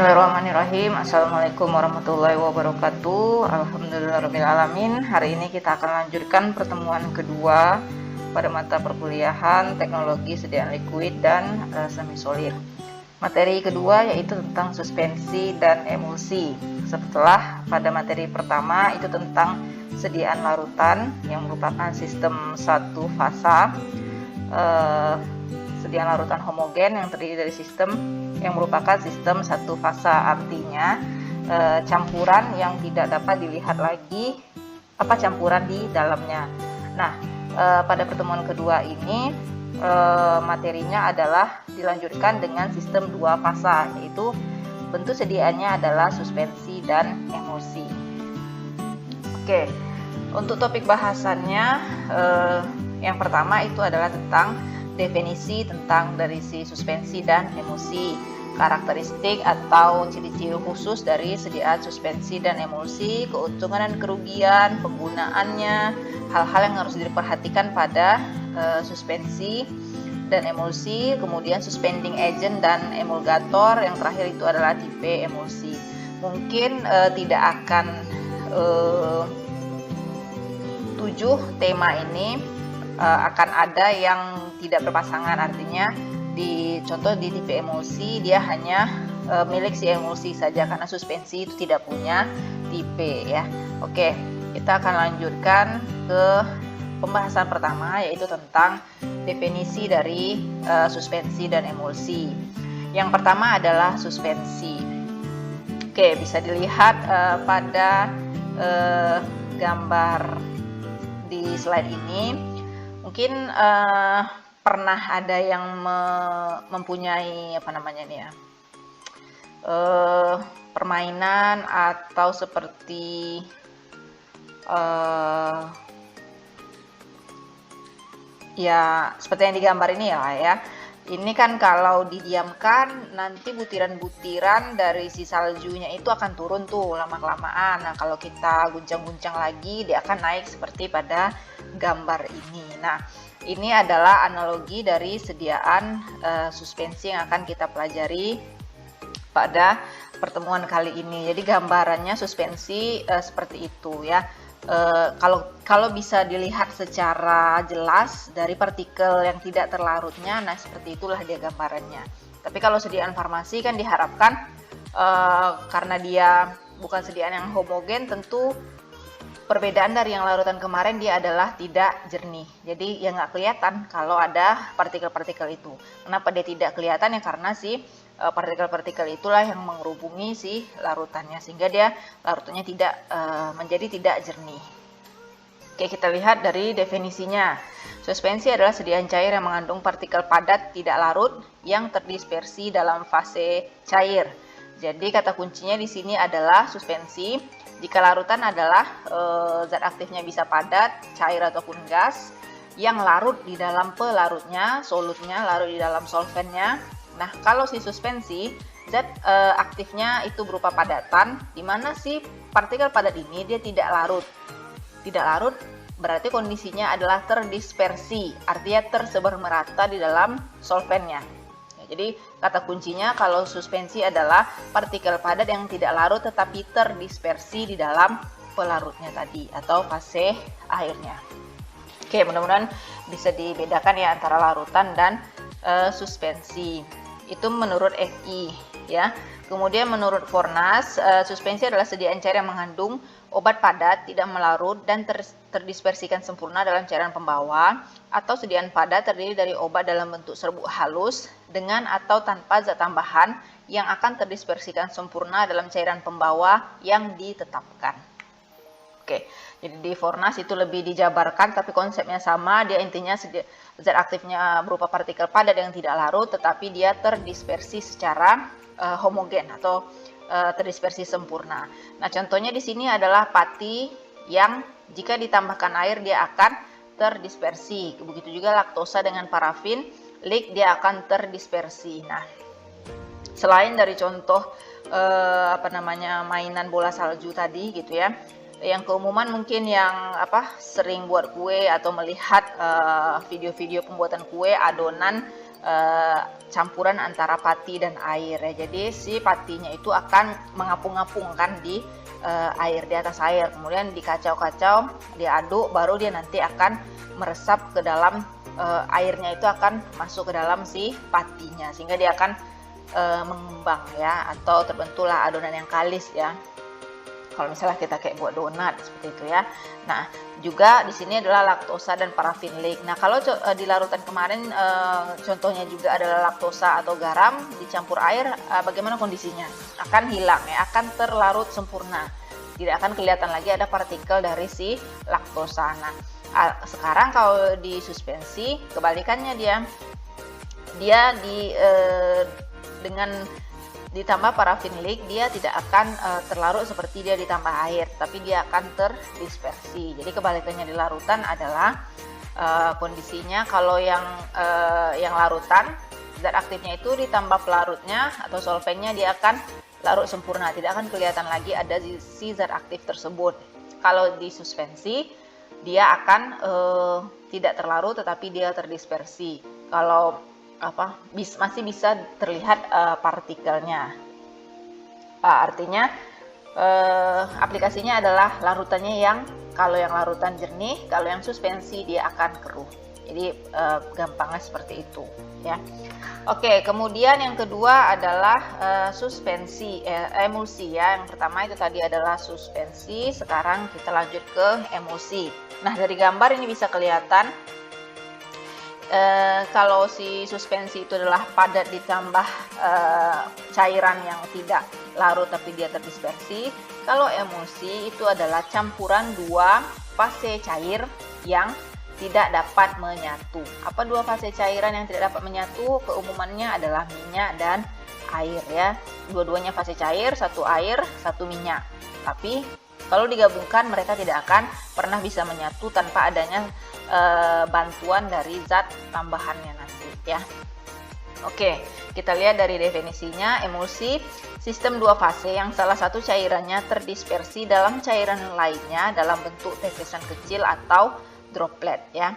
Bismillahirrahmanirrahim. Assalamualaikum warahmatullahi wabarakatuh. Alhamdulillahirrahmanirrahim. Hari ini kita akan lanjutkan pertemuan kedua pada mata perkuliahan teknologi sediaan liquid dan semi solid. Materi kedua yaitu tentang suspensi dan emulsi. Setelah pada materi pertama itu tentang sediaan larutan yang merupakan sistem satu fasa, sediaan larutan homogen yang terdiri dari sistem yang merupakan sistem satu fasa, artinya campuran yang tidak dapat dilihat lagi apa campuran di dalamnya. Nah, pada pertemuan kedua ini materinya adalah dilanjutkan dengan sistem dua fasa, yaitu bentuk sediaannya adalah suspensi dan emulsi. Oke, untuk topik bahasannya yang pertama itu adalah tentang definisi tentang dari si suspensi dan emulsi, karakteristik atau ciri-ciri khusus dari sediaan suspensi dan emulsi, keuntungan dan kerugian, penggunaannya, hal-hal yang harus diperhatikan pada suspensi dan emulsi, kemudian suspending agent dan emulgator, yang terakhir itu adalah tipe emulsi. Mungkin tidak akan 7 tema ini akan ada yang tidak berpasangan, artinya contoh di tipe emulsi dia hanya milik si emulsi saja karena suspensi itu tidak punya tipe ya. Oke, kita akan lanjutkan ke pembahasan pertama, yaitu tentang definisi dari suspensi dan emulsi. Yang pertama adalah suspensi. Oke, bisa dilihat pada gambar di slide ini. Mungkin pernah ada yang mempunyai permainan atau seperti ya seperti yang digambar ini ya. Ini kan kalau didiamkan nanti butiran-butiran dari si saljunya itu akan turun tuh lama-kelamaan. Nah, kalau kita guncang-guncang lagi dia akan naik seperti pada gambar ini. Nah, ini adalah analogi dari sediaan suspensi yang akan kita pelajari pada pertemuan kali ini. Jadi gambarannya suspensi seperti itu ya. Kalau bisa dilihat secara jelas dari partikel yang tidak terlarutnya, nah seperti itulah dia gambarannya. Tapi kalau sediaan farmasi kan diharapkan karena dia bukan sediaan yang homogen, tentu perbedaan dari yang larutan kemarin dia adalah tidak jernih. Jadi ya nggak kelihatan kalau ada partikel-partikel itu. Kenapa dia tidak kelihatan? Ya karena si partikel-partikel itulah yang mengerubungi si larutannya, sehingga dia larutannya tidak menjadi tidak jernih. Oke, kita lihat dari definisinya. Suspensi adalah sediaan cair yang mengandung partikel padat tidak larut yang terdispersi dalam fase cair. Jadi kata kuncinya di sini adalah suspensi. Jika larutan adalah zat aktifnya bisa padat, cair ataupun gas yang larut di dalam pelarutnya, solutnya larut di dalam solvennya. Nah, kalau si suspensi, zat aktifnya itu berupa padatan, di mana si partikel padat ini dia tidak larut. Tidak larut berarti kondisinya adalah terdispersi, artinya tersebar merata di dalam solvennya. Jadi kata kuncinya kalau suspensi adalah partikel padat yang tidak larut tetapi terdispersi di dalam pelarutnya tadi atau fase akhirnya. Oke, mudah-mudahan bisa dibedakan ya antara larutan dan suspensi. Itu menurut FI ya. Kemudian menurut Fornas, suspensi adalah sediaan cair yang mengandung obat padat tidak melarut dan terdispersikan sempurna dalam cairan pembawa, atau sediaan padat terdiri dari obat dalam bentuk serbuk halus dengan atau tanpa zat tambahan yang akan terdispersikan sempurna dalam cairan pembawa yang ditetapkan. Oke, jadi di Fornas itu lebih dijabarkan tapi konsepnya sama, dia intinya zat aktifnya berupa partikel padat yang tidak larut tetapi dia terdispersi secara homogen atau terdispersi sempurna. Nah, contohnya di sini adalah pati yang jika ditambahkan air dia akan terdispersi. Begitu juga laktosa dengan parafin, leak dia akan terdispersi. Nah, selain dari contoh mainan bola salju tadi gitu ya, yang keumuman mungkin yang sering buat kue atau melihat video-video pembuatan kue, adonan campuran antara pati dan air ya. Jadi si patinya itu akan mengapung-apung kan di air, di atas air, kemudian dikacau-kacau, diaduk, baru dia nanti akan meresap ke dalam airnya, itu akan masuk ke dalam si patinya sehingga dia akan mengembang ya, atau terbentuklah adonan yang kalis ya. Kalau misalnya kita kayak buat donat seperti itu ya. Nah, juga di sini adalah laktosa dan parafin leak. Nah, kalau di larutan kemarin contohnya juga adalah laktosa atau garam dicampur air, bagaimana kondisinya? Akan hilang ya, akan terlarut sempurna. Tidak akan kelihatan lagi ada partikel dari si laktosa. Nah, sekarang kalau di suspensi kebalikannya dia dengan ditambah parafin leak, dia tidak akan terlarut seperti dia ditambah air, tapi dia akan terdispersi. Jadi kebalikannya di larutan adalah kondisinya kalau yang larutan, zat aktifnya itu ditambah pelarutnya atau solventnya, dia akan larut sempurna, tidak akan kelihatan lagi ada si zat aktif tersebut. Kalau di suspensi dia akan tidak terlarut tetapi dia terdispersi. Kalau masih bisa terlihat partikelnya. Artinya aplikasinya adalah larutannya yang, kalau yang larutan jernih, kalau yang suspensi dia akan keruh. Jadi gampangnya seperti itu ya. Oke, kemudian yang kedua adalah suspensi, emulsi ya. Yang pertama itu tadi adalah suspensi, sekarang kita lanjut ke emulsi. Nah, dari gambar ini bisa kelihatan kalau si suspensi itu adalah padat ditambah cairan yang tidak larut tapi dia terdispersi. Kalau emulsi itu adalah campuran dua fase cair yang tidak dapat menyatu. Apa dua fase cairan yang tidak dapat menyatu? Keumumannya adalah minyak dan air ya. Dua-duanya fase cair, satu air, satu minyak. Tapi kalau digabungkan mereka tidak akan pernah bisa menyatu tanpa adanya bantuan dari zat tambahannya nanti ya. Oke, kita lihat dari definisinya. Emulsi, sistem dua fase yang salah satu cairannya terdispersi dalam cairan lainnya dalam bentuk tetesan kecil atau droplet ya.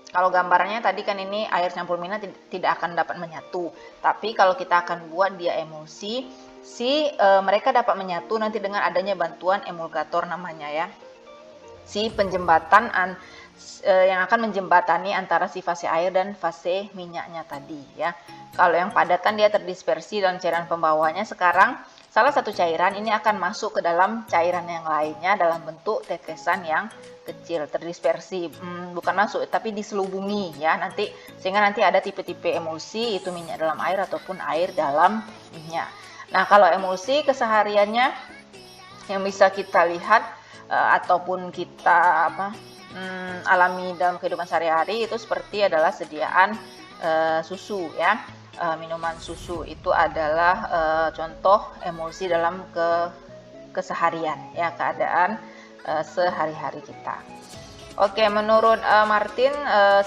Kalau gambarnya tadi kan ini air campur minyak tidak akan dapat menyatu, tapi kalau kita akan buat dia emulsi, mereka dapat menyatu nanti dengan adanya bantuan emulgator namanya ya. Si penjembatan yang akan menjembatani antara si fase air dan fase minyaknya tadi ya. Kalau yang padatan dia terdispersi dalam cairan pembawanya, sekarang salah satu cairan ini akan masuk ke dalam cairan yang lainnya dalam bentuk tetesan yang kecil, terdispersi, bukan masuk tapi diselubungi ya nanti, sehingga nanti ada tipe-tipe emulsi, itu minyak dalam air ataupun air dalam minyak. Nah, kalau emulsi kesehariannya yang bisa kita lihat ataupun kita alami dalam kehidupan sehari-hari itu seperti adalah sediaan susu ya. Minuman susu itu adalah contoh emulsi dalam keseharian ya, keadaan sehari-hari kita. Oke, menurut Martin,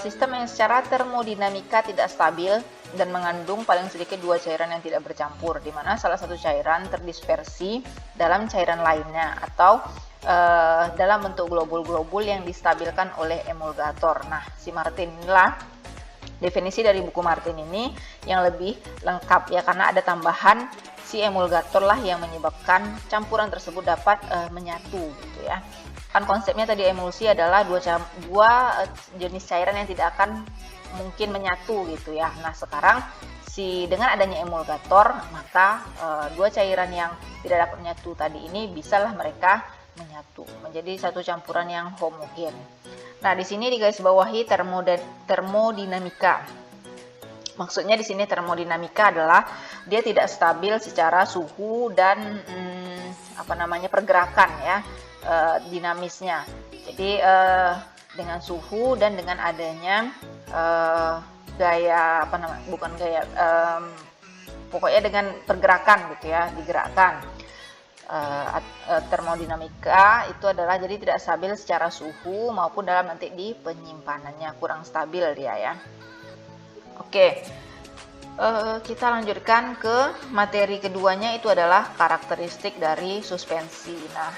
sistem yang secara termodinamika tidak stabil dan mengandung paling sedikit dua cairan yang tidak bercampur, di mana salah satu cairan terdispersi dalam cairan lainnya atau dalam bentuk globul-globul yang distabilkan oleh emulgator. Nah, si Martin inilah definisi dari buku Martin ini yang lebih lengkap ya, karena ada tambahan si emulgator lah yang menyebabkan campuran tersebut dapat menyatu gitu ya. Kan konsepnya tadi emulsi adalah dua jenis cairan yang tidak akan mungkin menyatu gitu ya. Nah, sekarang dengan adanya emulgator, maka dua cairan yang tidak dapat menyatu tadi ini bisalah mereka menyatu menjadi satu campuran yang homogen. Nah, di sini digarisbawahi termodinamika. Maksudnya di sini termodinamika adalah dia tidak stabil secara suhu dan pergerakan ya, dinamisnya. Jadi dengan suhu dan dengan adanya pokoknya dengan pergerakan gitu ya, digerakkan. Termodinamika itu adalah jadi tidak stabil secara suhu maupun dalam nanti di penyimpanannya, kurang stabil dia ya. Oke, kita lanjutkan ke materi keduanya, itu adalah karakteristik dari suspensi. Nah,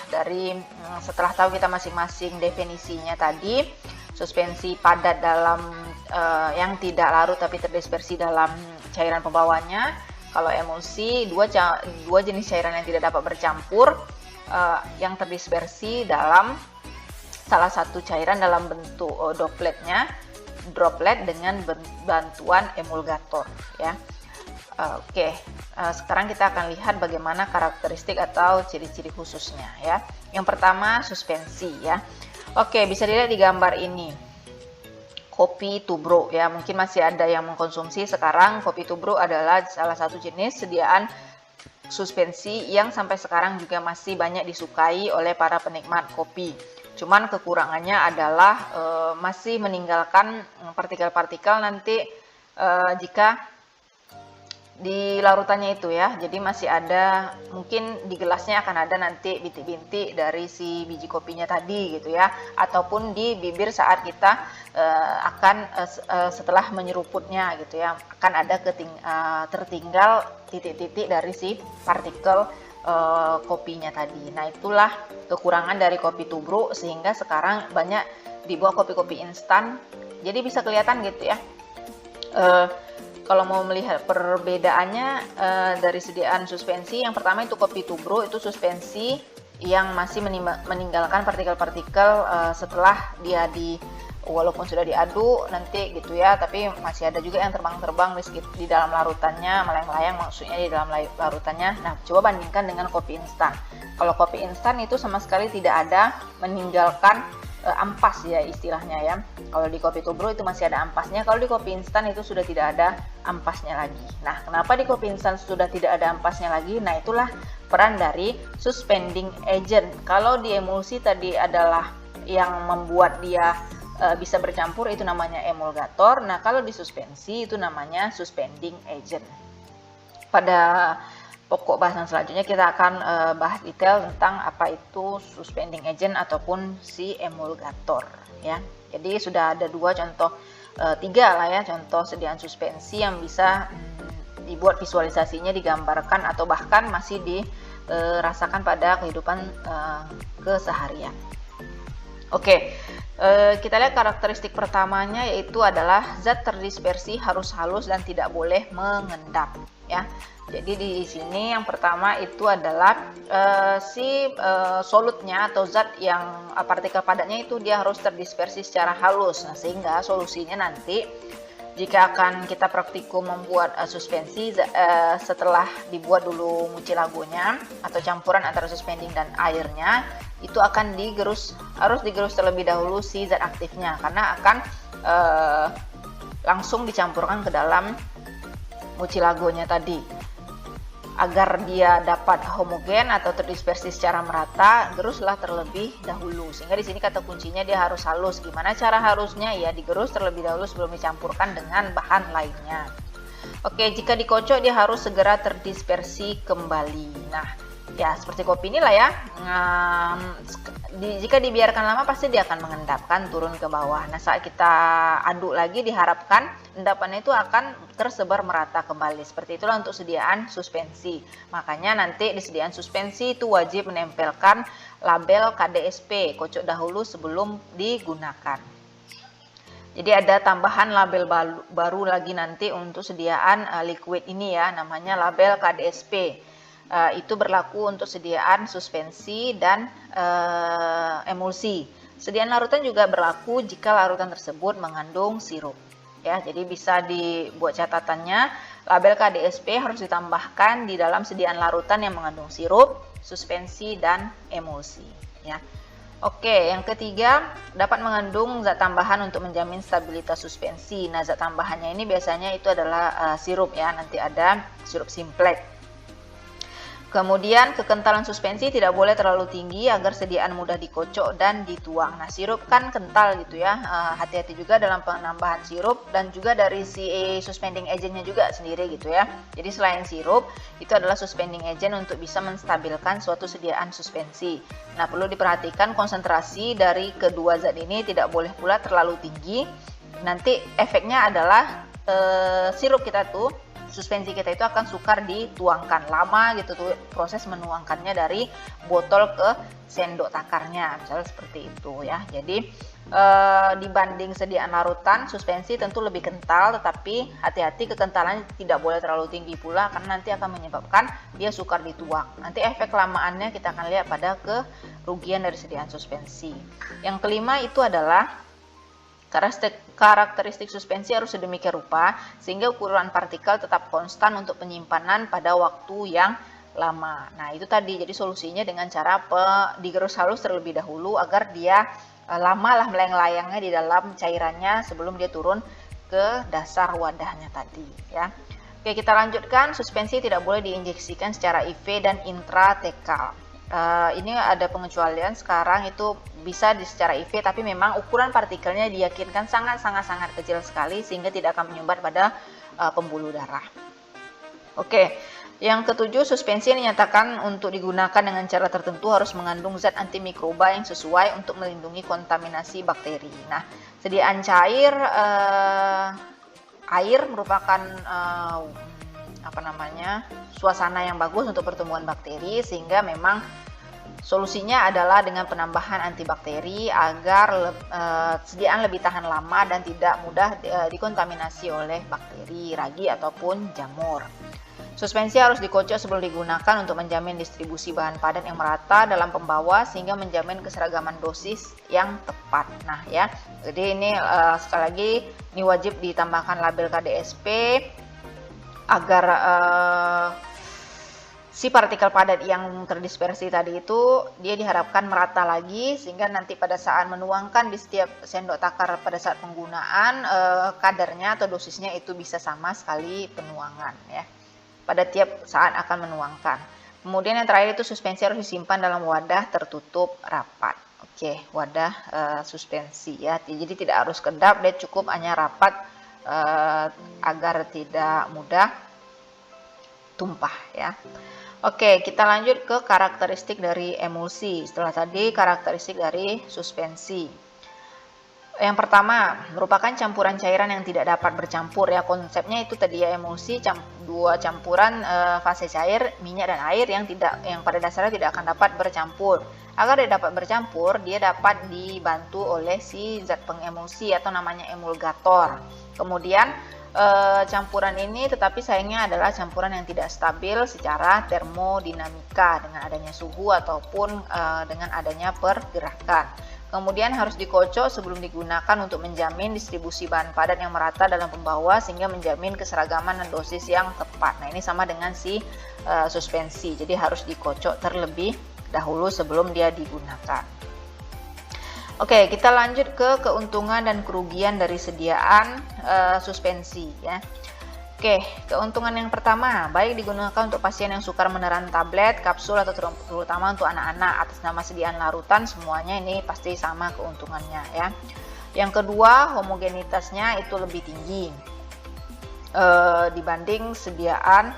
setelah tahu kita masing-masing definisinya tadi, suspensi padat dalam yang tidak larut tapi terdispersi dalam cairan pembawanya. Kalau emulsi, dua jenis cairan yang tidak dapat bercampur, yang terdispersi dalam salah satu cairan dalam bentuk droplet dengan bantuan emulgator ya. Oke, sekarang kita akan lihat bagaimana karakteristik atau ciri-ciri khususnya ya. Yang pertama, suspensi ya. Oke, bisa dilihat di gambar ini. Kopi tubruk ya, mungkin masih ada yang mengkonsumsi sekarang. Kopi tubruk adalah salah satu jenis sediaan suspensi yang sampai sekarang juga masih banyak disukai oleh para penikmat kopi. Cuman kekurangannya adalah masih meninggalkan partikel-partikel nanti jika di larutannya itu ya. Jadi masih ada, mungkin di gelasnya akan ada nanti bintik-bintik dari si biji kopinya tadi gitu ya, ataupun di bibir saat kita setelah menyeruputnya gitu ya, akan ada tertinggal titik-titik dari si partikel kopinya tadi. Nah, itulah kekurangan dari kopi tubruk, sehingga sekarang banyak dibuat kopi-kopi instan. Jadi bisa kelihatan gitu ya. Kalau mau melihat perbedaannya dari sediaan suspensi, yang pertama itu kopi tubruk itu suspensi yang masih meninggalkan partikel-partikel setelah dia walaupun sudah diaduk nanti gitu ya, tapi masih ada juga yang terbang-terbang di dalam larutannya, melayang-layang maksudnya di dalam larutannya. Nah, coba bandingkan dengan kopi instan. Kalau kopi instan itu sama sekali tidak ada meninggalkan ampas ya istilahnya ya. Kalau di kopi tubruk itu masih ada ampasnya, kalau di kopi instan itu sudah tidak ada ampasnya lagi. Nah, kenapa di kopi instan sudah tidak ada ampasnya lagi? Nah, itulah peran dari suspending agent. Kalau di emulsi tadi adalah yang membuat dia bisa bercampur, itu namanya emulgator. Nah, kalau di suspensi itu namanya suspending agent. Pada pokok bahasan selanjutnya kita akan bahas detail tentang apa itu suspending agent ataupun si emulgator ya. Jadi sudah ada tiga lah ya contoh sediaan suspensi yang bisa dibuat visualisasinya, digambarkan atau bahkan masih dirasakan pada kehidupan keseharian. Oke, kita lihat karakteristik pertamanya, yaitu adalah zat terdispersi harus halus dan tidak boleh mengendap ya. Jadi di sini yang pertama itu adalah solutnya atau zat yang partikel padatnya itu dia harus terdispersi secara halus. Nah, sehingga solusinya nanti jika akan kita praktikum membuat suspensi, setelah dibuat dulu mucilagonya atau campuran antara suspending dan airnya, itu akan harus digerus terlebih dahulu si zat aktifnya, karena akan langsung dicampurkan ke dalam mucilagonya tadi. Agar dia dapat homogen atau terdispersi secara merata, geruslah terlebih dahulu. Sehingga di sini kata kuncinya dia harus halus. Gimana cara harusnya? Ya digerus terlebih dahulu sebelum dicampurkan dengan bahan lainnya. Oke, jika dikocok dia harus segera terdispersi kembali. Nah, ya seperti kopi inilah ya. Jika dibiarkan lama pasti dia akan mengendapkan turun ke bawah. Nah, saat kita aduk lagi diharapkan endapannya itu akan tersebar merata kembali. Seperti itulah untuk sediaan suspensi. Makanya nanti di sediaan suspensi itu wajib menempelkan label KDSP, kocok dahulu sebelum digunakan. Jadi ada tambahan label baru lagi nanti untuk sediaan liquid ini ya, namanya label KDSP. Itu berlaku untuk sediaan suspensi dan emulsi. Sediaan larutan juga berlaku jika larutan tersebut mengandung sirup. Ya, jadi bisa dibuat catatannya, label KDSP harus ditambahkan di dalam sediaan larutan yang mengandung sirup, suspensi dan emulsi. Ya. Oke, yang ketiga, dapat mengandung zat tambahan untuk menjamin stabilitas suspensi. Nah, zat tambahannya ini biasanya itu adalah sirup ya, nanti ada sirup simplex. Kemudian kekentalan suspensi tidak boleh terlalu tinggi agar sediaan mudah dikocok dan dituang. Nah, sirup kan kental gitu ya, hati-hati juga dalam penambahan sirup dan juga dari si suspending agentnya juga sendiri gitu ya. Jadi selain sirup, itu adalah suspending agent untuk bisa menstabilkan suatu sediaan suspensi. Nah, perlu diperhatikan konsentrasi dari kedua zat ini tidak boleh pula terlalu tinggi. Nanti efeknya adalah sirup kita tuh suspensi kita itu akan sukar dituangkan. Lama gitu tuh proses menuangkannya dari botol ke sendok takarnya, misalnya seperti itu ya. Jadi dibanding sediaan larutan, suspensi tentu lebih kental, tetapi hati-hati kekentalannya tidak boleh terlalu tinggi pula karena nanti akan menyebabkan dia sukar dituang. Nanti efek kelamaannya kita akan lihat pada kerugian dari sediaan suspensi. Yang kelima itu adalah karakteristik suspensi harus sedemikian rupa sehingga ukuran partikel tetap konstan untuk penyimpanan pada waktu yang lama. Nah, itu tadi. Jadi solusinya dengan cara digerus halus terlebih dahulu agar dia lama melayang-layangnya di dalam cairannya sebelum dia turun ke dasar wadahnya tadi ya. Oke, kita lanjutkan. Suspensi tidak boleh diinjeksikan secara IV dan intratekal. Ini ada pengecualian. Sekarang itu bisa secara IV, tapi memang ukuran partikelnya diyakinkan sangat kecil sekali sehingga tidak akan menyumbat pada pembuluh darah. Oke, yang ketujuh, suspensi yang dinyatakan untuk digunakan dengan cara tertentu harus mengandung zat antimikroba yang sesuai untuk melindungi kontaminasi bakteri. Nah, sediaan cair air merupakan suasana yang bagus untuk pertumbuhan bakteri, sehingga memang solusinya adalah dengan penambahan antibakteri agar sediaan lebih tahan lama dan tidak mudah dikontaminasi oleh bakteri, ragi ataupun jamur. Suspensi harus dikocok sebelum digunakan untuk menjamin distribusi bahan padat yang merata dalam pembawa sehingga menjamin keseragaman dosis yang tepat. Nah ya, jadi ini sekali lagi ini wajib ditambahkan label KDSP agar si partikel padat yang terdispersi tadi itu dia diharapkan merata lagi sehingga nanti pada saat menuangkan di setiap sendok takar pada saat penggunaan kadarnya atau dosisnya itu bisa sama sekali penuangan ya pada tiap saat akan menuangkan. Kemudian yang terakhir itu suspensi harus disimpan dalam wadah tertutup rapat. Oke, wadah suspensi ya. Jadi tidak harus kedap, dia cukup hanya rapat agar tidak mudah tumpah ya. Oke, kita lanjut ke karakteristik dari emulsi. Setelah tadi karakteristik dari suspensi. Yang pertama, merupakan campuran cairan yang tidak dapat bercampur ya. Konsepnya itu tadi ya, emulsi dua campuran fase cair, minyak dan air yang pada dasarnya tidak akan dapat bercampur. Agar dia dapat bercampur, dia dapat dibantu oleh si zat pengemulsi atau namanya emulgator. Kemudian campuran ini tetapi sayangnya adalah campuran yang tidak stabil secara termodinamika dengan adanya suhu ataupun dengan adanya pergerakan. Kemudian harus dikocok sebelum digunakan untuk menjamin distribusi bahan padat yang merata dalam pembawa sehingga menjamin keseragaman dan dosis yang tepat. Nah, ini sama dengan si suspensi. Jadi harus dikocok terlebih dahulu sebelum dia digunakan. Oke, kita lanjut ke keuntungan dan kerugian dari sediaan suspensi ya. Oke, keuntungan yang pertama, baik digunakan untuk pasien yang sukar menelan tablet, kapsul atau terutama untuk anak-anak atas nama sediaan larutan, semuanya ini pasti sama keuntungannya ya. Yang kedua, homogenitasnya itu lebih tinggi dibanding sediaan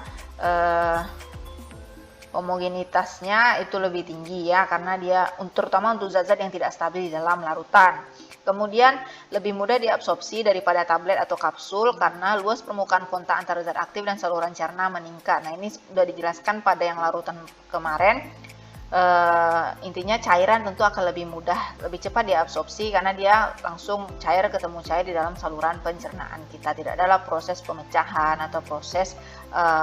homogenitasnya itu lebih tinggi ya karena dia terutama untuk zat-zat yang tidak stabil di dalam larutan. Kemudian lebih mudah diabsorpsi daripada tablet atau kapsul karena luas permukaan kontak antara zat aktif dan saluran cerna meningkat. Nah, ini sudah dijelaskan pada yang larutan kemarin. Intinya cairan tentu akan lebih mudah, lebih cepat diabsorpsi karena dia langsung cair ketemu cair di dalam saluran pencernaan kita. Tidak adalah proses pemecahan atau proses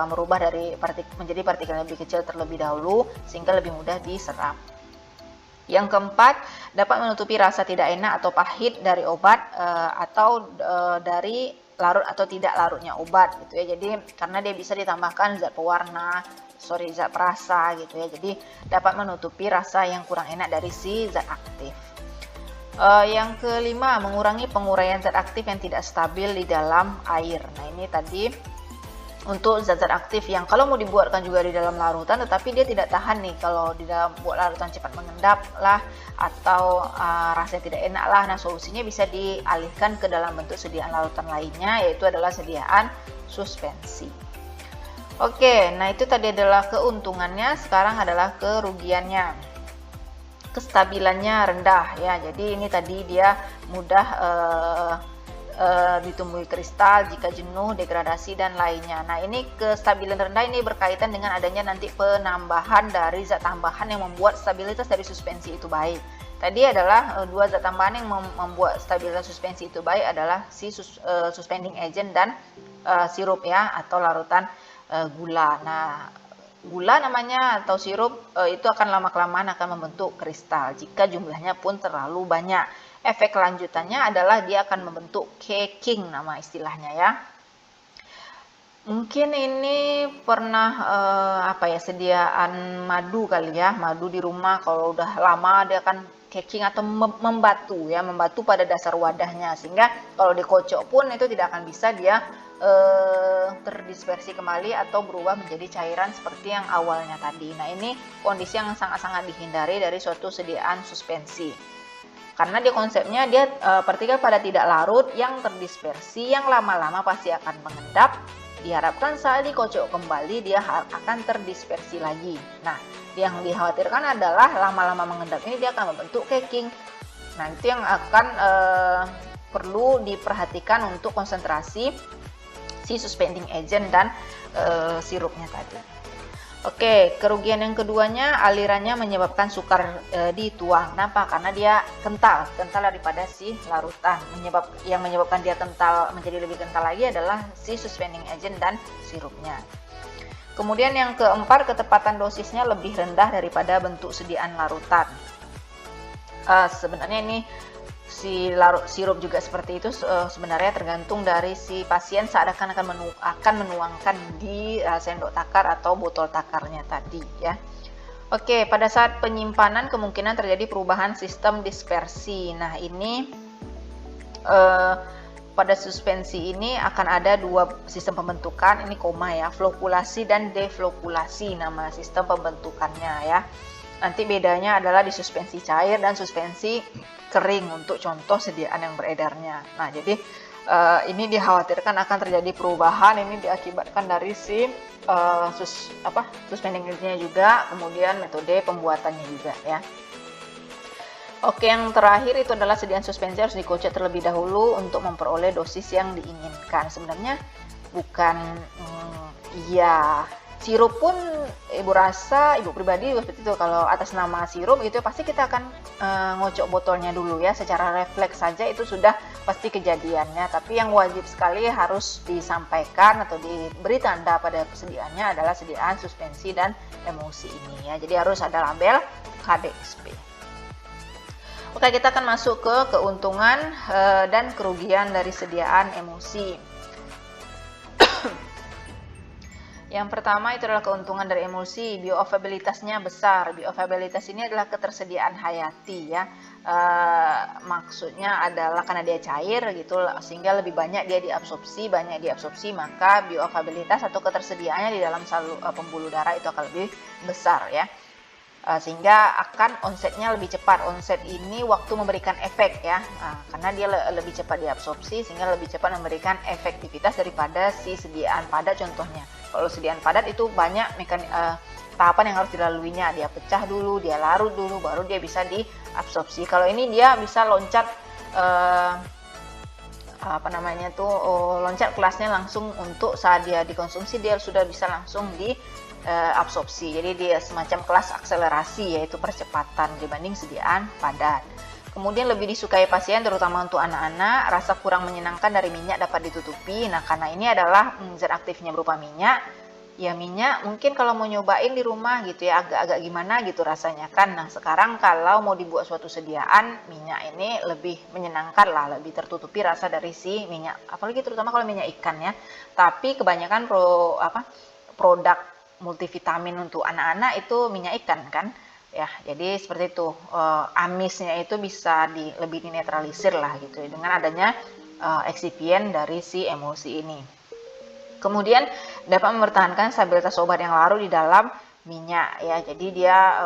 merubah dari menjadi partikel lebih kecil terlebih dahulu sehingga lebih mudah diserap. Yang keempat, dapat menutupi rasa tidak enak atau pahit dari obat atau dari larut atau tidak larutnya obat gitu ya. Jadi karena dia bisa ditambahkan zat pewarna, zat perasa gitu ya. Jadi dapat menutupi rasa yang kurang enak dari si zat aktif. Yang kelima, mengurangi penguraian zat aktif yang tidak stabil di dalam air. Nah, ini tadi untuk zat-zat aktif yang kalau mau dibuatkan juga di dalam larutan tetapi dia tidak tahan nih kalau di dalam buat larutan cepat mengendap lah atau rasanya tidak enak lah. Nah, solusinya bisa dialihkan ke dalam bentuk sediaan larutan lainnya, yaitu adalah sediaan suspensi. Oke, nah itu tadi adalah keuntungannya. Sekarang adalah kerugiannya. Kestabilannya rendah ya, jadi ini tadi dia mudah ditumbuhi kristal jika jenuh, degradasi, dan lainnya. Nah, ini kestabilan rendah ini berkaitan dengan adanya nanti penambahan dari zat tambahan yang membuat stabilitas dari suspensi itu baik. Tadi adalah dua zat tambahan yang membuat stabilitas suspensi itu baik adalah si suspending agent dan sirup ya, atau larutan gula. Nah, gula namanya atau sirup itu akan lama-kelamaan akan membentuk kristal jika jumlahnya pun terlalu banyak. Efek kelanjutannya adalah dia akan membentuk caking nama istilahnya ya. Mungkin ini pernah sediaan madu kali ya, madu di rumah kalau udah lama dia akan caking atau membatu ya, membatu pada dasar wadahnya, sehingga kalau dikocok pun itu tidak akan bisa dia terdispersi kembali atau berubah menjadi cairan seperti yang awalnya tadi. Nah, ini kondisi yang sangat-sangat dihindari dari suatu sediaan suspensi. Karena dia konsepnya partikel pada tidak larut yang terdispersi yang lama-lama pasti akan mengendap. Diharapkan saat dikocok kembali dia akan terdispersi lagi. Nah, yang dikhawatirkan adalah lama-lama mengendap ini dia akan membentuk caking. Nah, itu yang akan perlu diperhatikan untuk konsentrasi si suspending agent dan sirupnya tadi. Oke, kerugian yang keduanya, alirannya menyebabkan sukar dituang. Kenapa? Karena dia kental daripada si larutan. Yang menyebabkan dia kental, menjadi lebih kental lagi adalah si suspending agent dan sirupnya. Kemudian yang keempat, ketepatan dosisnya lebih rendah daripada bentuk sediaan larutan. Sebenarnya ini sirup juga seperti itu, sebenarnya tergantung dari si pasien saat akan menuangkan di sendok takar atau botol takarnya tadi ya. Oke, pada saat penyimpanan kemungkinan terjadi perubahan sistem dispersi. Nah, ini pada suspensi ini akan ada dua sistem pembentukan, ini koma ya, flokulasi dan deflokulasi nama sistem pembentukannya ya. Nanti bedanya adalah di suspensi cair dan suspensi kering untuk contoh sediaan yang beredarnya. Nah, jadi ini dikhawatirkan akan terjadi perubahan, ini diakibatkan dari si suspending agent-nya juga, kemudian metode pembuatannya juga ya. Oke, yang terakhir itu adalah sediaan suspensi harus dikocok terlebih dahulu untuk memperoleh dosis yang diinginkan. Sebenarnya bukan sirup pun ibu pribadi seperti itu, kalau atas nama sirup gitu pasti kita akan ngocok botolnya dulu ya, secara refleks saja itu sudah pasti kejadiannya. Tapi yang wajib sekali harus disampaikan atau diberi tanda pada persediaannya adalah sediaan suspensi dan emulsi ini ya, jadi harus ada label KDSP. Oke, kita akan masuk ke keuntungan dan kerugian dari sediaan emulsi. Yang pertama itu adalah keuntungan dari emulsi, bioavailabilitasnya besar. Bioavailabilitas ini adalah ketersediaan hayati ya. Maksudnya adalah karena dia cair gitu, sehingga lebih banyak dia diabsorpsi, maka bioavailabilitas atau ketersediaannya di dalam pembuluh darah itu akan lebih besar ya. Sehingga akan onsetnya lebih cepat. Onset ini waktu memberikan efek ya, karena dia lebih cepat diabsorpsi sehingga lebih cepat memberikan efektivitas daripada si sediaan padat contohnya. Kalau sediaan padat itu banyak tahapan yang harus dilaluinya, dia pecah dulu, dia larut dulu, baru dia bisa diabsorpsi. Kalau ini dia bisa loncat loncat kelasnya langsung, untuk saat dia dikonsumsi dia sudah bisa langsung diabsorpsi. Jadi dia semacam kelas akselerasi, yaitu percepatan dibanding sediaan padat. Kemudian lebih disukai pasien, terutama untuk anak-anak, rasa kurang menyenangkan dari minyak dapat ditutupi. Nah, karena ini adalah zat aktifnya berupa minyak, ya minyak mungkin kalau mau nyobain di rumah gitu ya, agak-agak gimana gitu rasanya kan. Nah, sekarang kalau mau dibuat suatu sediaan, minyak ini lebih menyenangkan lah, lebih tertutupi rasa dari si minyak, apalagi terutama kalau minyak ikan ya. Tapi kebanyakan produk multivitamin untuk anak-anak itu minyak ikan kan. Ya, jadi seperti itu, amisnya itu bisa lebih dinetralisir lah gitu dengan adanya eksipien dari si emulsi ini. Kemudian dapat mempertahankan stabilitas obat yang larut di dalam minyak ya. Jadi dia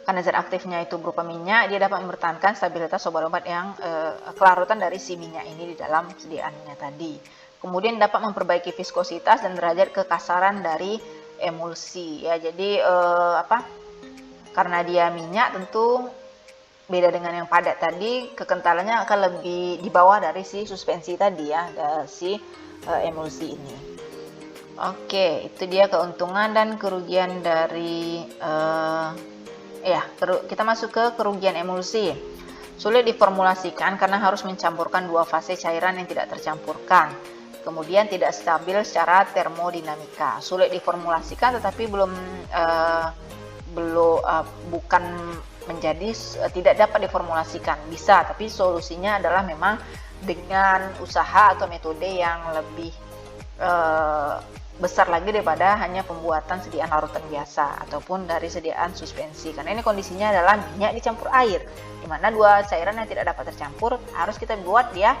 karena zat aktifnya itu berupa minyak, dia dapat mempertahankan stabilitas obat-obat yang kelarutan dari si minyak ini di dalam sediaannya tadi. Kemudian dapat memperbaiki viskositas dan derajat kekasaran dari emulsi ya. Jadi karena dia minyak, tentu beda dengan yang padat tadi, kekentalannya akan lebih di bawah dari si suspensi tadi ya, dari si emulsi ini. Oke, itu dia keuntungan dan kerugian dari kita masuk ke kerugian emulsi. Sulit diformulasikan karena harus mencampurkan dua fase cairan yang tidak tercampurkan. Kemudian tidak stabil secara termodinamika. Sulit diformulasikan tetapi bukan menjadi tidak dapat diformulasikan. Bisa, tapi solusinya adalah memang dengan usaha atau metode yang lebih besar lagi daripada hanya pembuatan sediaan larutan biasa ataupun dari sediaan suspensi. Karena ini kondisinya adalah minyak dicampur air, di mana dua cairan yang tidak dapat tercampur harus kita buat dia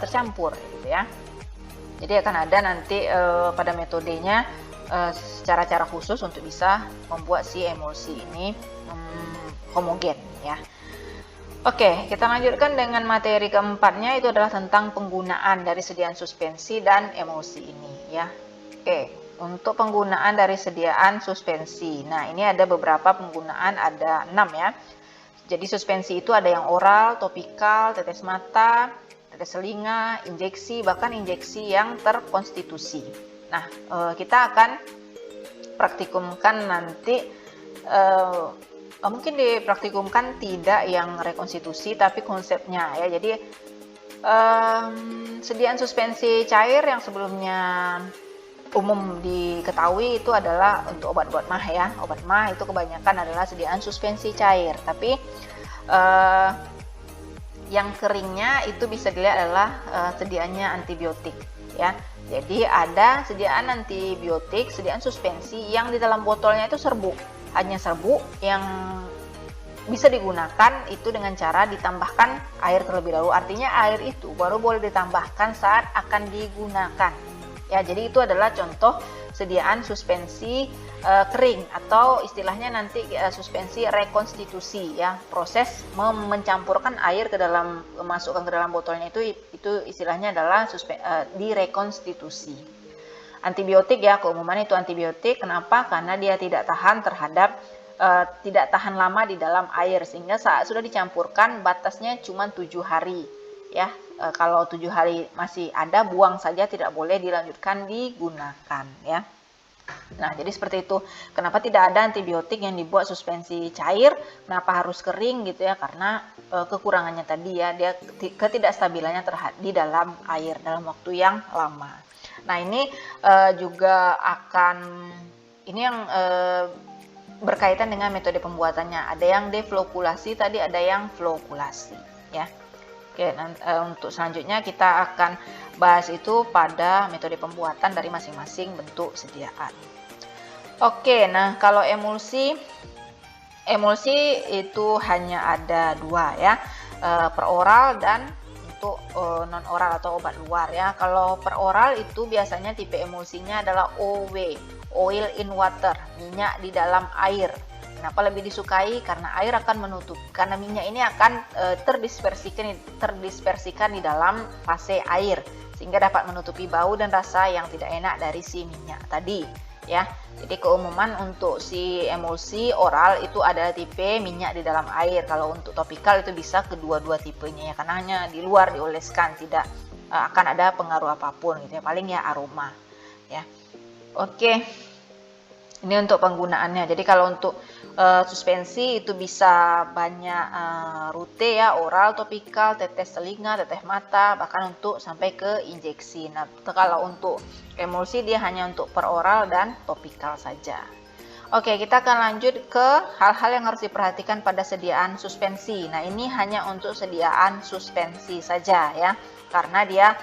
tercampur, gitu ya. Jadi akan ada nanti pada metodenya cara-cara khusus untuk bisa membuat si emulsi ini homogen ya. Oke, kita lanjutkan dengan materi keempatnya, itu adalah tentang penggunaan dari sediaan suspensi dan emulsi ini ya. Oke, untuk penggunaan dari sediaan suspensi. Nah, ini ada beberapa penggunaan, ada 6 ya. Jadi suspensi itu ada yang oral, topikal, tetes mata, tetes telinga, injeksi, bahkan injeksi yang terkonstitusi. Nah, kita akan praktikumkan nanti, mungkin dipraktikumkan tidak yang rekonstitusi, tapi konsepnya ya. Jadi sediaan suspensi cair yang sebelumnya umum diketahui itu adalah untuk obat-obat mah ya. Obat mah itu kebanyakan adalah sediaan suspensi cair, tapi yang keringnya itu bisa dilihat adalah sediaannya antibiotik ya. Jadi ada sediaan antibiotik, sediaan suspensi yang di dalam botolnya itu serbuk, hanya serbuk yang bisa digunakan itu dengan cara ditambahkan air terlebih dahulu. Artinya air itu baru boleh ditambahkan saat akan digunakan. Ya, jadi itu adalah contoh sediaan suspensi kering atau istilahnya nanti suspensi rekonstitusi ya. Proses mencampurkan air ke dalam, masukkan ke dalam botolnya itu istilahnya adalah direkonstitusi. Antibiotik ya, keumuman itu antibiotik. Kenapa? Karena dia tidak tahan tidak tahan lama di dalam air, sehingga saat sudah dicampurkan batasnya cuma 7 hari ya. Kalau 7 hari masih ada, buang saja, tidak boleh dilanjutkan digunakan ya. Nah, jadi seperti itu. Kenapa tidak ada antibiotik yang dibuat suspensi cair? Kenapa harus kering gitu ya? Karena kekurangannya tadi ya, dia ketidakstabilannya di dalam air dalam waktu yang lama. Nah, ini juga akan yang berkaitan dengan metode pembuatannya. Ada yang deflokulasi tadi, ada yang flokulasi ya. Oke, untuk selanjutnya kita akan bahas itu pada metode pembuatan dari masing-masing bentuk sediaan. Oke, nah kalau emulsi itu hanya ada 2 ya, peroral dan untuk non oral atau obat luar ya. Kalau peroral itu biasanya tipe emulsinya adalah OW, oil in water, minyak di dalam air. Kenapa lebih disukai? Karena air akan menutup, karena minyak ini akan terdispersikan di dalam fase air, sehingga dapat menutupi bau dan rasa yang tidak enak dari si minyak tadi ya. Jadi keumuman untuk si emulsi oral itu ada tipe minyak di dalam air. Kalau untuk topikal itu bisa kedua-dua tipenya ya, karena hanya di luar dioleskan, tidak akan ada pengaruh apapun gitu ya, paling ya aroma ya. Oke, ini untuk penggunaannya. Jadi kalau untuk suspensi itu bisa banyak rute ya, oral, topikal, tetes telinga, tetes mata, bahkan untuk sampai ke injeksi. Nah, kalau untuk emulsi dia hanya untuk peroral dan topikal saja. Oke, kita akan lanjut ke hal-hal yang harus diperhatikan pada sediaan suspensi. Nah, ini hanya untuk sediaan suspensi saja ya, karena dia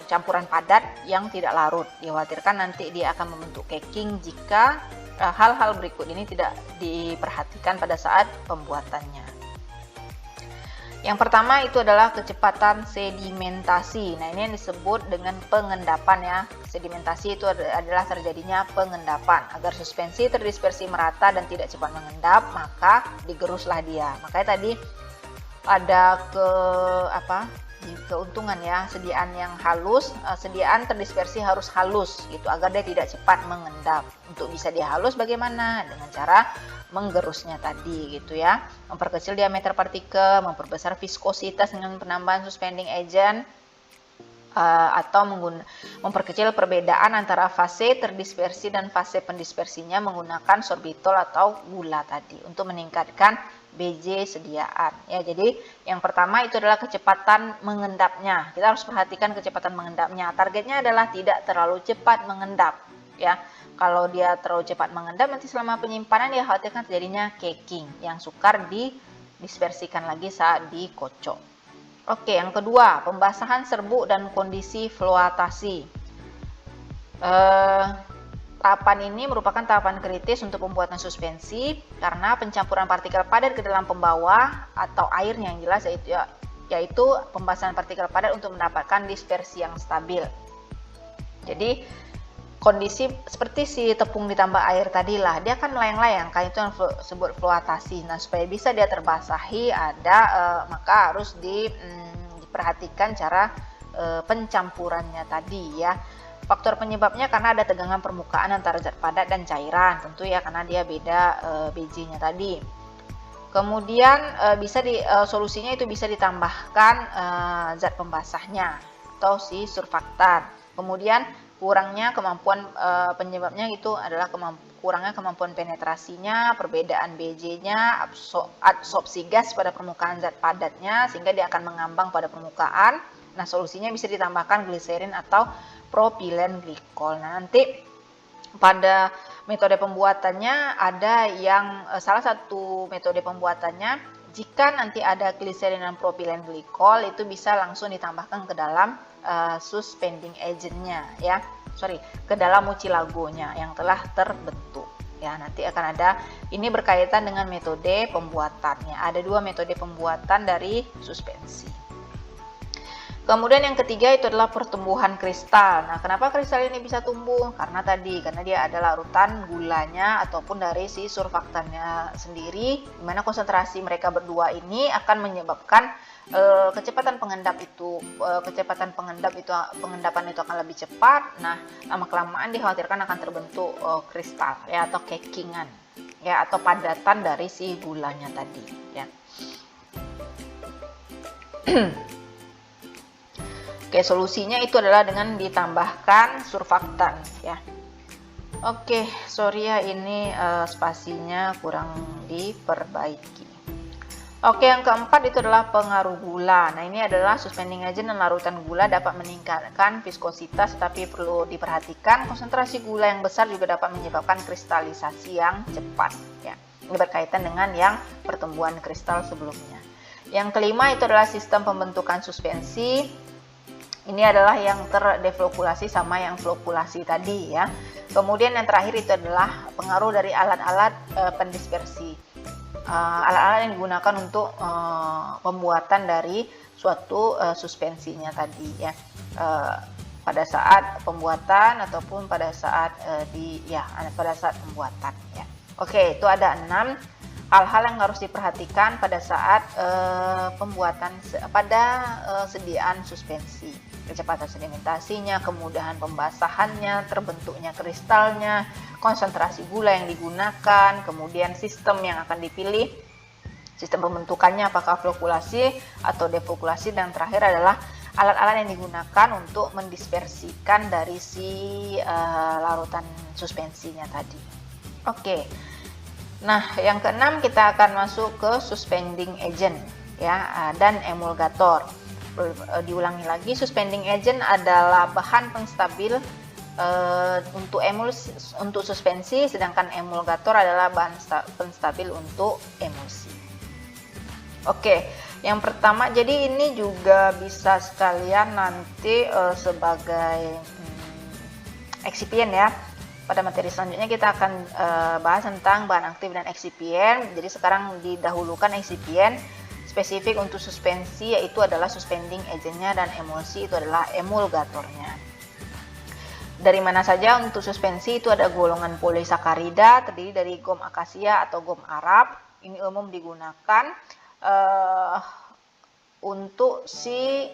campuran padat yang tidak larut. Dikhawatirkan nanti dia akan membentuk caking jika hal-hal berikut ini tidak diperhatikan pada saat pembuatannya. Yang pertama itu adalah kecepatan sedimentasi. Nah, ini yang disebut dengan pengendapan ya. Sedimentasi itu adalah terjadinya pengendapan. Agar suspensi terdispersi merata dan tidak cepat mengendap, maka digeruslah dia. Makanya tadi ada keuntungan ya, sediaan yang halus, sediaan terdispersi harus halus gitu agar dia tidak cepat mengendap. Untuk bisa dia halus bagaimana? Dengan cara menggerusnya tadi gitu ya. Memperkecil diameter partikel, memperbesar viskositas dengan penambahan suspending agent, atau memperkecil perbedaan antara fase terdispersi dan fase pendispersinya menggunakan sorbitol atau gula tadi untuk meningkatkan BJ sediaan ya. Jadi yang pertama itu adalah kecepatan mengendapnya. Kita harus perhatikan kecepatan mengendapnya. Targetnya adalah tidak terlalu cepat mengendap ya. Kalau dia terlalu cepat mengendap, nanti selama penyimpanan dia khawatirkan terjadinya caking yang sukar didispersikan lagi saat dikocok. Oke, yang kedua, pembasahan serbuk dan kondisi floatasi. Tahapan ini merupakan tahapan kritis untuk pembuatan suspensi karena pencampuran partikel padat ke dalam pembawa atau airnya yang jelas yaitu pembasahan partikel padat untuk mendapatkan dispersi yang stabil. Jadi kondisi seperti si tepung ditambah air tadi lah, dia kan melayang-layang, kan itu yang disebut floatasi. Nah, supaya bisa dia terbasahi maka harus diperhatikan cara pencampurannya tadi ya. Faktor penyebabnya karena ada tegangan permukaan antara zat padat dan cairan, tentu ya karena dia beda BJ-nya tadi. Kemudian solusinya itu bisa ditambahkan zat pembasahnya atau si surfaktan. Kemudian kurangnya kemampuan penyebabnya itu adalah kurangnya kemampuan penetrasinya, perbedaan BJ-nya, absorpsi gas pada permukaan zat padatnya sehingga dia akan mengambang pada permukaan. Nah, solusinya bisa ditambahkan gliserin atau propilen glikol. Nah, nanti pada metode pembuatannya ada yang salah satu metode pembuatannya jika nanti ada gliserin dan propilen glikol itu bisa langsung ditambahkan ke dalam suspending agentnya ya, ke dalam mucilagonya yang telah terbentuk ya. Nanti akan ada, ini berkaitan dengan metode pembuatannya. Ada dua metode pembuatan dari suspensi. Kemudian yang ketiga itu adalah pertumbuhan kristal. Nah, kenapa kristal ini bisa tumbuh? Karena dia adalah larutan gulanya ataupun dari si surfaktannya sendiri, di mana konsentrasi mereka berdua ini akan menyebabkan kecepatan pengendapan itu akan lebih cepat. Nah, lama kelamaan dikhawatirkan akan terbentuk kristal ya atau cakingan ya atau padatan dari si gulanya tadi ya. Oke, solusinya itu adalah dengan ditambahkan surfaktan ya. Oke, sorry ya ini spasinya kurang diperbaiki. Oke, yang keempat itu adalah pengaruh gula. Nah, ini adalah suspending agent dan larutan gula dapat meningkatkan viskositas, tapi perlu diperhatikan konsentrasi gula yang besar juga dapat menyebabkan kristalisasi yang cepat ya. Ini berkaitan dengan yang pertumbuhan kristal sebelumnya. Yang kelima itu adalah sistem pembentukan suspensi. Ini adalah yang terdeflokulasi sama yang flokulasi tadi ya. Kemudian yang terakhir itu adalah pengaruh dari alat-alat pendispersi. Alat-alat yang digunakan untuk pembuatan dari suatu suspensinya tadi ya. Pada saat pembuatan ataupun pada saat pembuatan ya. Oke, itu ada 6 hal-hal yang harus diperhatikan pada saat pembuatan sediaan suspensi. Kecepatan sedimentasinya, kemudahan pembasahannya, terbentuknya kristalnya, konsentrasi gula yang digunakan, kemudian sistem yang akan dipilih, sistem pembentukannya apakah flokulasi atau defokulasi, dan terakhir adalah alat-alat yang digunakan untuk mendispersikan dari si larutan suspensinya tadi. Oke. Nah, yang keenam kita akan masuk ke suspending agent ya dan emulgator. Diulangi lagi, suspending agent adalah bahan penstabil untuk suspensi, sedangkan emulgator adalah bahan penstabil untuk emulsi. Oke, yang pertama, jadi ini juga bisa sekalian nanti sebagai eksipien ya. Pada materi selanjutnya kita akan bahas tentang bahan aktif dan eksipien. Jadi sekarang didahulukan eksipien. Spesifik untuk suspensi yaitu adalah suspending agentnya dan emulsi itu adalah emulgatornya. Dari mana saja untuk suspensi itu ada golongan polisakarida terdiri dari gom akasia atau gom Arab. Ini umum digunakan untuk si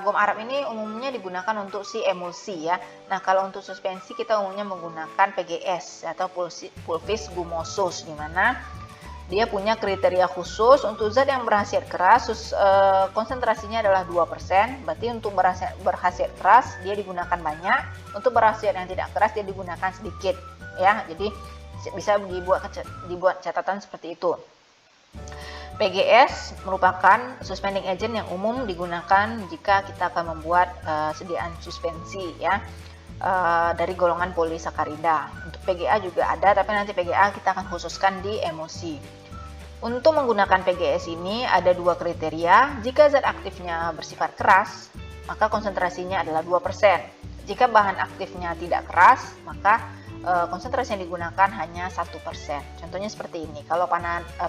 gom Arab ini umumnya digunakan untuk si emulsi ya. Nah, kalau untuk suspensi kita umumnya menggunakan PGS atau pulvis gumosus, di mana dia punya kriteria khusus. Untuk zat yang berkhasiat keras, konsentrasinya adalah 2%, berarti untuk berkhasiat keras dia digunakan banyak, untuk berkhasiat yang tidak keras dia digunakan sedikit ya. Jadi bisa dibuat catatan seperti itu. PGS merupakan suspending agent yang umum digunakan jika kita akan membuat sediaan suspensi ya, dari golongan polisakarida. Untuk PGA juga ada, tapi nanti PGA kita akan khususkan di emulsi. Untuk menggunakan PGS ini ada dua kriteria. Jika zat aktifnya bersifat keras, maka konsentrasinya adalah 2%. Jika bahan aktifnya tidak keras, maka konsentrasi yang digunakan hanya 1%. Contohnya seperti ini. Kalau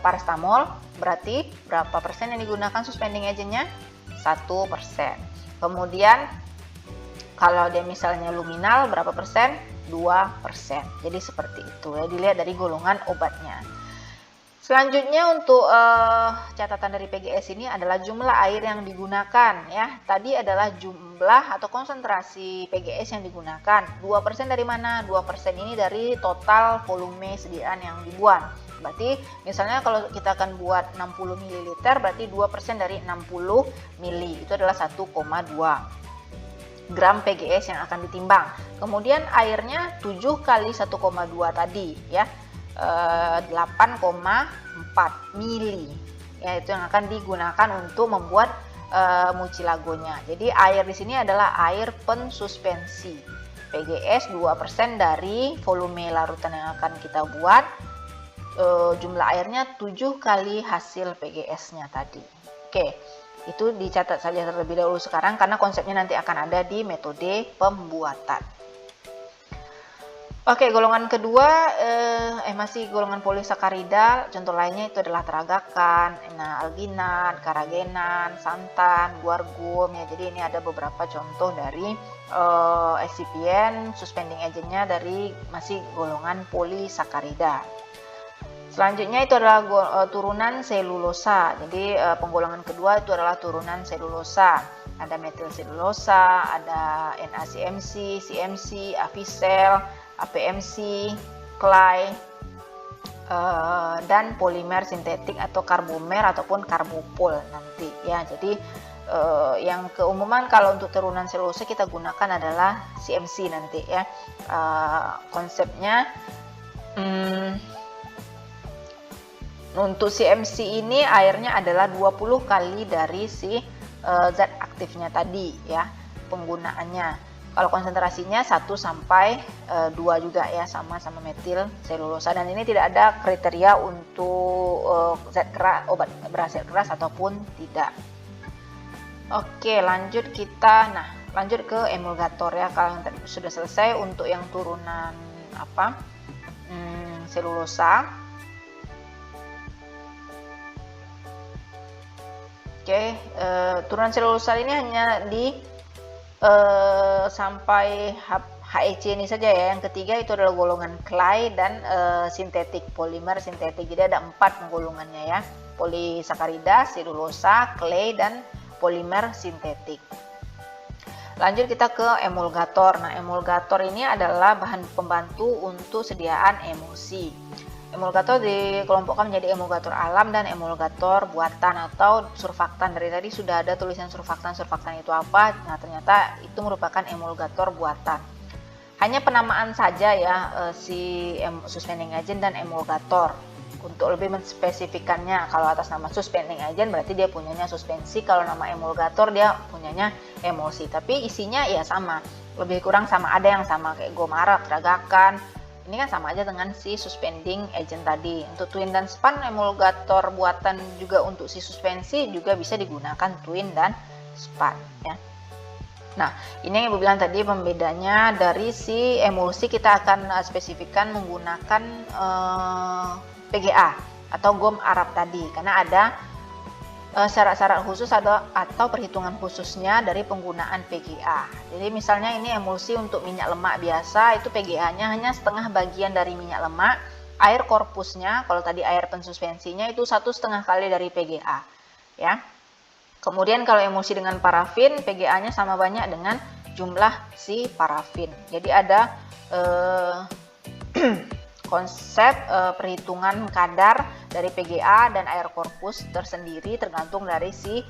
paracetamol, berarti berapa persen yang digunakan suspending agentnya? 1%. Kemudian kalau dia misalnya luminal, berapa persen? 2%. Jadi seperti itu ya, dilihat dari golongan obatnya. Selanjutnya untuk catatan dari PGS ini adalah jumlah air yang digunakan ya. Tadi adalah jumlah atau konsentrasi PGS yang digunakan. 2% dari mana? 2% ini dari total volume sediaan yang dibuat. Berarti misalnya kalau kita akan buat 60 ml, berarti 2% dari 60 ml itu adalah 1,2 gram PGS yang akan ditimbang. Kemudian airnya 7 kali 1,2 tadi ya. 8,4 mili ya, itu yang akan digunakan untuk membuat mucilagonya. Jadi air di sini adalah air pensuspensi. PGS 2% dari volume larutan yang akan kita buat. Jumlah airnya 7 kali hasil PGS-nya tadi. Oke, itu dicatat saja terlebih dahulu sekarang karena konsepnya nanti akan ada di metode pembuatan. Oke, golongan kedua masih golongan polisakarida. Contoh lainnya itu adalah teragakan, alginan, karagenan, santan, guargum ya. Jadi ini ada beberapa contoh dari excipient suspending agentnya dari masih golongan polisakarida. Selanjutnya itu adalah turunan selulosa. Jadi penggolongan kedua itu adalah turunan selulosa. Ada metil selulosa, ada NaCMC, CMC, Avicel, APMC, clay, dan polimer sintetik atau karbomer ataupun karbopol nanti ya. Jadi yang keumuman kalau untuk turunan selulosa kita gunakan adalah CMC nanti ya. Konsepnya untuk CMC ini airnya adalah 20 kali dari si zat aktifnya tadi ya penggunaannya. Kalau konsentrasinya 1 sampai 2 juga ya, sama metil selulosa. Dan ini tidak ada kriteria untuk zat keras, obat berkhasiat keras ataupun tidak. Oke, lanjut ke emulgator ya. Kalau yang tadi sudah selesai untuk yang turunan selulosa. Oke, turunan selulosa ini hanya sampai HEC ini saja ya. Yang ketiga itu adalah golongan clay dan sintetik, polimer sintetik. Jadi ada 4 penggolongannya ya. Polisakarida, selulosa, clay, dan polimer sintetik. Lanjut kita ke emulgator. Nah, emulgator ini adalah bahan pembantu untuk sediaan emulsi. Emulgator dikelompokkan menjadi emulgator alam dan emulgator buatan atau surfaktan. Dari tadi sudah ada tulisan surfaktan itu apa. Nah, ternyata itu merupakan emulgator buatan. Hanya penamaan saja ya si suspending agent dan emulgator. Untuk lebih menspesifikannya, kalau atas nama suspending agent berarti dia punyanya suspensi, kalau nama emulgator dia punyanya emulsi. Tapi isinya ya sama, lebih kurang sama, ada yang sama kayak gom Arab, teragakan. Ini kan sama aja dengan si suspending agent tadi. Untuk twin dan span emulgator buatan juga untuk si suspensi juga bisa digunakan twin dan span ya. Nah, ini yang Ibu bilang tadi pembedanya dari si emulsi, kita akan spesifikkan menggunakan PGA atau gom Arab tadi karena ada syarat-syarat khusus atau perhitungan khususnya dari penggunaan PGA. Jadi misalnya ini emulsi untuk minyak lemak biasa, itu PGA-nya hanya setengah bagian dari minyak lemak. Air korpusnya, kalau tadi air pensuspensinya itu 1,5 kali dari PGA ya. Kemudian kalau emulsi dengan parafin, PGA-nya sama banyak dengan jumlah si parafin. Jadi ada konsep perhitungan kadar dari PGA dan air korpus tersendiri tergantung dari si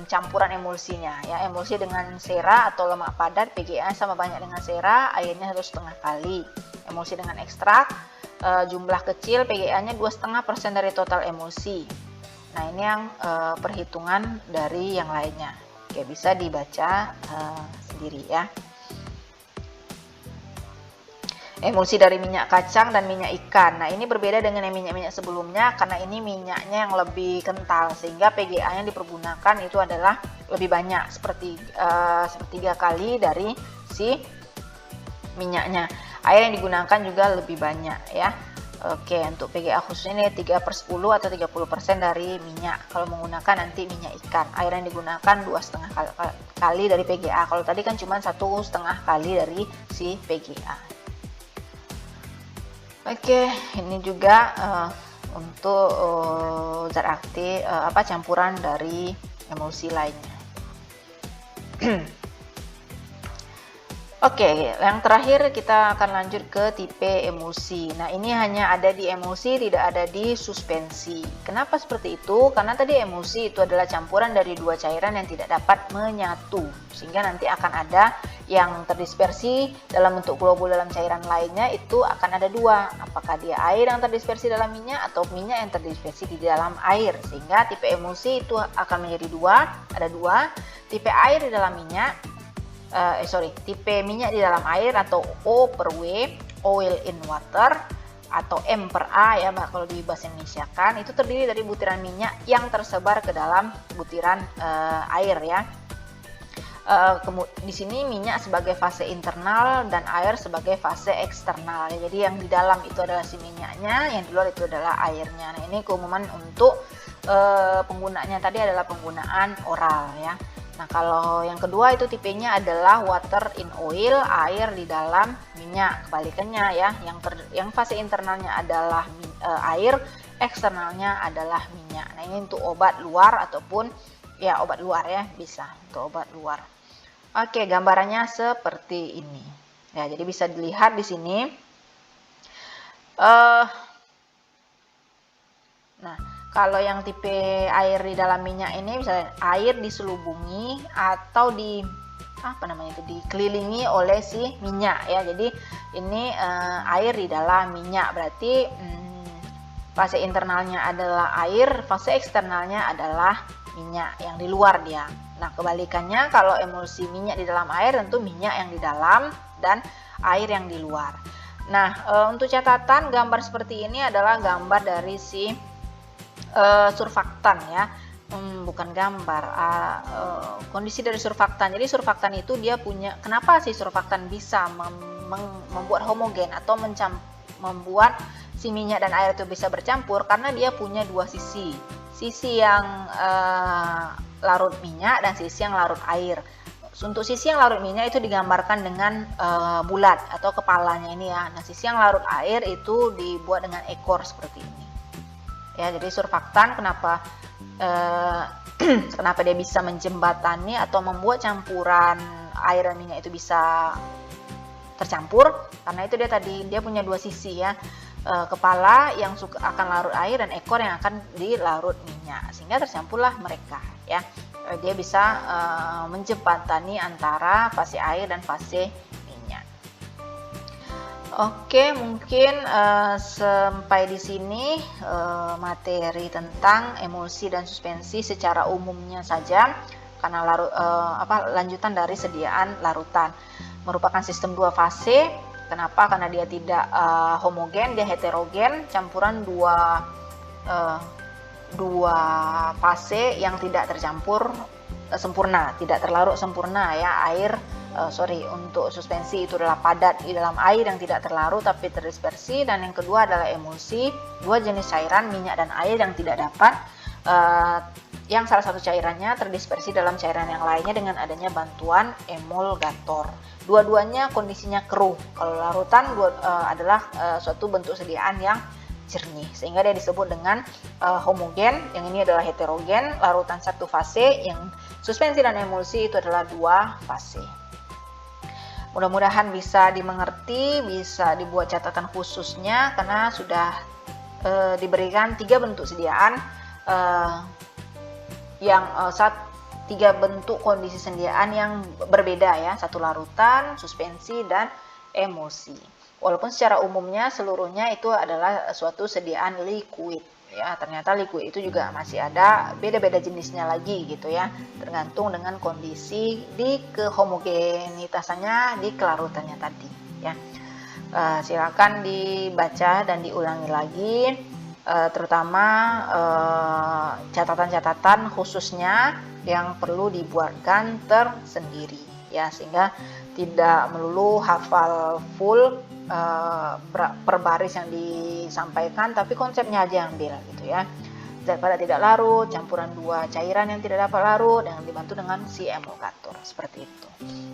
campuran emulsinya ya. Emulsi dengan sera atau lemak padat, PGA sama banyak dengan sera, airnya 1,5 kali. Emulsi dengan ekstrak, jumlah kecil, PGA-nya 2,5% dari total emulsi. Nah, ini yang perhitungan dari yang lainnya. Oke, bisa dibaca sendiri ya. Emulsi dari minyak kacang dan minyak ikan. Nah, ini berbeda dengan yang minyak-minyak sebelumnya karena ini minyaknya yang lebih kental sehingga PGA yang dipergunakan itu adalah lebih banyak, seperti 3 kali dari si minyaknya. Air yang digunakan juga lebih banyak ya. Oke, untuk PGA khusus ini 3/10 atau 30% dari minyak. Kalau menggunakan nanti minyak ikan, air yang digunakan 2,5 kali dari PGA. Kalau tadi kan cuma 1,5 kali dari si PGA. Oke, ini juga untuk zat aktif campuran dari emulsi lainnya. Oke, yang terakhir kita akan lanjut ke tipe emulsi. Nah, ini hanya ada di emulsi, tidak ada di suspensi. Kenapa seperti itu? Karena tadi emulsi itu adalah campuran dari dua cairan yang tidak dapat menyatu, sehingga nanti akan ada yang terdispersi dalam bentuk globul dalam cairan lainnya, itu akan ada dua. Apakah dia air yang terdispersi dalam minyak atau minyak yang terdispersi di dalam air, sehingga tipe emulsi itu akan menjadi dua, ada dua. Tipe air di dalam minyak, tipe minyak di dalam air atau O per W, oil in water, atau M per A ya kalau di bahasa Indonesia kan, itu terdiri dari butiran minyak yang tersebar ke dalam butiran air ya. Di sini minyak sebagai fase internal dan air sebagai fase eksternal ya. Jadi yang di dalam itu adalah si minyaknya, yang di luar itu adalah airnya. Nah, ini keumuman untuk penggunaannya tadi adalah penggunaan oral ya. Nah, kalau yang kedua itu tipenya adalah water in oil, air di dalam minyak. Kebalikannya ya, yang fase internalnya adalah air, eksternalnya adalah minyak. Nah, ini untuk obat luar ataupun ya obat luar ya, bisa untuk obat luar. Oke, gambarannya seperti ini. Ya, jadi bisa dilihat di sini. Nah, kalau yang tipe air di dalam minyak ini misalnya air diselubungi atau dikelilingi oleh si minyak ya. Jadi ini air di dalam minyak, berarti fase internalnya adalah air, fase eksternalnya adalah minyak yang di luar dia. Nah, kebalikannya kalau emulsi minyak di dalam air, tentu minyak yang di dalam dan air yang di luar. Nah, untuk catatan gambar seperti ini adalah gambar dari si surfaktan ya, bukan gambar, kondisi dari surfaktan. Jadi surfaktan itu dia punya, kenapa sih surfaktan bisa membuat homogen atau membuat si minyak dan air itu bisa bercampur? Karena dia punya dua sisi yang larut minyak dan sisi yang larut air. Untuk sisi yang larut minyak itu digambarkan dengan bulat atau kepalanya ini ya. Nah, sisi yang larut air itu dibuat dengan ekor seperti ini. Ya, jadi surfaktan kenapa dia bisa menjembatani atau membuat campuran air dan minyak itu bisa tercampur? Karena itu dia punya dua sisi ya, kepala yang akan larut air dan ekor yang akan dilarut minyak, sehingga tercampurlah mereka ya. Dia bisa menjembatani antara fase air dan fase minyak. Oke, mungkin sampai di sini materi tentang emulsi dan suspensi secara umumnya saja, karena lanjutan dari sediaan larutan. Merupakan sistem dua fase. Kenapa? Karena dia tidak homogen, dia heterogen, campuran dua fase yang tidak tercampur sempurna, tidak terlarut sempurna ya. Untuk suspensi itu adalah padat di dalam air yang tidak terlarut tapi terdispersi, dan yang kedua adalah emulsi, dua jenis cairan minyak dan air yang tidak dapat yang salah satu cairannya terdispersi dalam cairan yang lainnya dengan adanya bantuan emulgator. Dua-duanya kondisinya keruh. Kalau larutan adalah suatu bentuk sediaan yang jernih, sehingga dia disebut dengan homogen. Yang ini adalah heterogen, larutan satu fase. Yang suspensi dan emulsi itu adalah dua fase. Mudah-mudahan bisa dimengerti, bisa dibuat catatan khususnya, karena sudah diberikan 3 bentuk sediaan, tiga bentuk kondisi sediaan yang berbeda ya, satu larutan, suspensi, dan emulsi. Walaupun secara umumnya seluruhnya itu adalah suatu sediaan liquid ya, ternyata liquid itu juga masih ada beda-beda jenisnya lagi gitu ya, tergantung dengan kondisi di kehomogenitasannya di kelarutannya tadi ya. Silakan dibaca dan diulangi lagi, terutama catatan-catatan khususnya yang perlu dibuatkan tersendiri ya, sehingga tidak melulu hafal full per baris yang disampaikan, tapi konsepnya aja yang ambil gitu ya. Zat padat tidak larut, campuran 2 cairan yang tidak dapat larut, yang dibantu dengan si emulgator, seperti itu.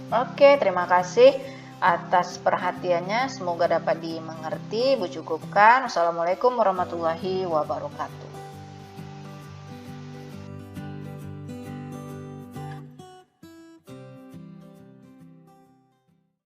Oke, terima kasih atas perhatiannya, semoga dapat dimengerti. Bu cukupkan. Wassalamualaikum warahmatullahi wabarakatuh.